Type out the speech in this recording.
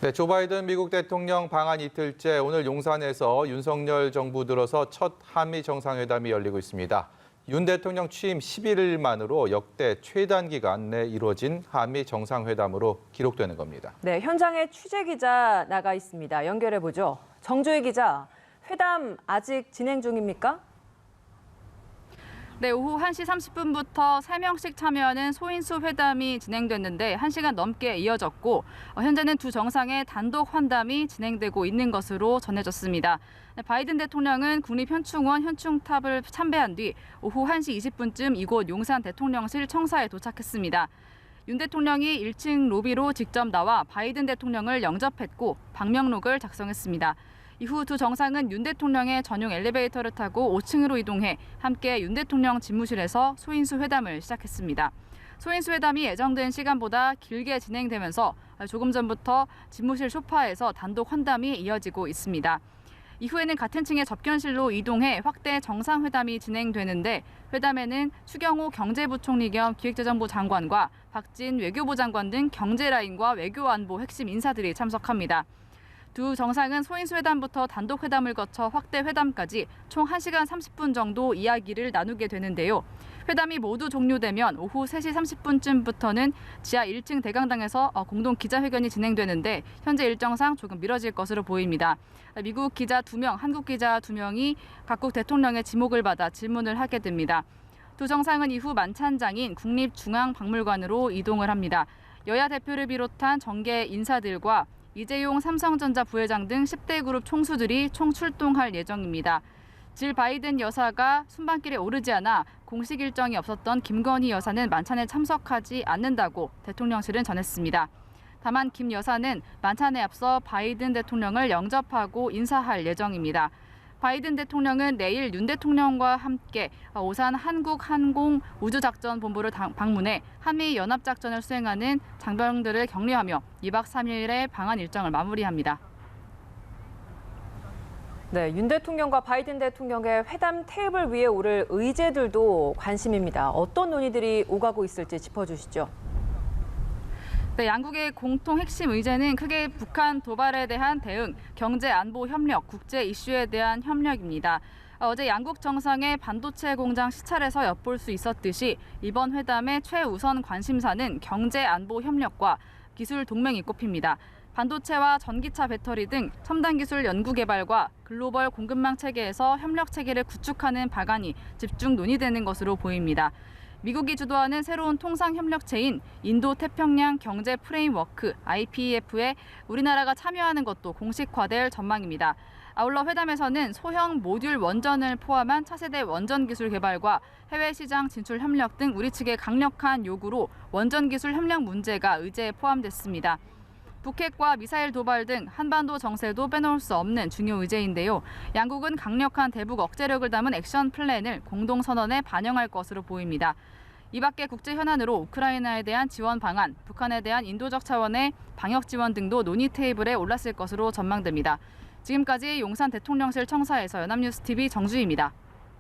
네, 조 바이든 미국 대통령 방한 이틀째 오늘 용산에서 윤석열 정부 들어서 첫 한미 정상회담이 열리고 있습니다. 윤 대통령 취임 11일 만으로 역대 최단 기간 내 이루어진 한미 정상회담으로 기록되는 겁니다. 네, 현장에 취재 기자 나가 있습니다. 연결해 보죠. 정조희 기자, 회담 아직 진행 중입니까? 네, 오후 1시 30분부터 3명씩 참여하는 소인수 회담이 진행됐는데 1시간 넘게 이어졌고 현재는 두 정상의 단독 환담이 진행되고 있는 것으로 전해졌습니다. 바이든 대통령은 국립현충원 현충탑을 참배한 뒤 오후 1시 20분쯤 이곳 용산 대통령실 청사에 도착했습니다. 윤 대통령이 1층 로비로 직접 나와 바이든 대통령을 영접했고 방명록을 작성했습니다. 이후 두 정상은 윤 대통령의 전용 엘리베이터를 타고 5층으로 이동해 함께 윤 대통령 집무실에서 소인수 회담을 시작했습니다. 소인수 회담이 예정된 시간보다 길게 진행되면서 조금 전부터 집무실 소파에서 단독 환담이 이어지고 있습니다. 이후에는 같은 층의 접견실로 이동해 확대 정상회담이 진행되는데 회담에는 추경호 경제부총리 겸 기획재정부 장관과 박진 외교부 장관 등 경제라인과 외교안보 핵심 인사들이 참석합니다. 두 정상은 소인수 회담부터 단독 회담을 거쳐 확대 회담까지 총 1시간 30분 정도 이야기를 나누게 되는데요. 회담이 모두 종료되면 오후 3시 30분쯤부터는 지하 1층 대강당에서 공동 기자회견이 진행되는데 현재 일정상 조금 미뤄질 것으로 보입니다. 미국 기자 2명, 한국 기자 2명이 각국 대통령의 지목을 받아 질문을 하게 됩니다. 두 정상은 이후 만찬장인 국립중앙박물관으로 이동을 합니다. 여야 대표를 비롯한 정계 인사들과 이재용 삼성전자 부회장 등 10대 그룹 총수들이 총출동할 예정입니다. 질 바이든 여사가 순방길에 오르지 않아 공식 일정이 없었던 김건희 여사는 만찬에 참석하지 않는다고 대통령실은 전했습니다. 다만 김 여사는 만찬에 앞서 바이든 대통령을 영접하고 인사할 예정입니다. 바이든 대통령은 내일 윤 대통령과 함께 오산 한국항공우주작전본부를 방문해 한미 연합작전을 수행하는 장병들을 격려하며 2박 3일의 방한 일정을 마무리합니다. 네, 윤 대통령과 바이든 대통령의 회담 테이블 위에 오를 의제들도 관심입니다. 어떤 논의들이 오가고 있을지 짚어주시죠. 네, 양국의 공통 핵심 의제는 크게 북한 도발에 대한 대응, 경제 안보 협력, 국제 이슈에 대한 협력입니다. 어제 양국 정상의 반도체 공장 시찰에서 엿볼 수 있었듯이 이번 회담의 최우선 관심사는 경제 안보 협력과 기술 동맹이 꼽힙니다. 반도체와 전기차 배터리 등 첨단 기술 연구 개발과 글로벌 공급망 체계에서 협력 체계를 구축하는 방안이 집중 논의되는 것으로 보입니다. 미국이 주도하는 새로운 통상협력체인 인도태평양 경제 프레임워크 IPEF에 우리나라가 참여하는 것도 공식화될 전망입니다. 아울러 회담에서는 소형 모듈 원전을 포함한 차세대 원전 기술 개발과 해외 시장 진출 협력 등 우리 측의 강력한 요구로 원전 기술 협력 문제가 의제에 포함됐습니다. 북핵과 미사일 도발 등 한반도 정세도 빼놓을 수 없는 중요 의제인데요. 양국은 강력한 대북 억제력을 담은 액션 플랜을 공동선언에 반영할 것으로 보입니다. 이 밖에 국제 현안으로 우크라이나에 대한 지원 방안, 북한에 대한 인도적 차원의 방역 지원 등도 논의 테이블에 올랐을 것으로 전망됩니다. 지금까지 용산 대통령실 청사에서 연합뉴스TV 정주희입니다.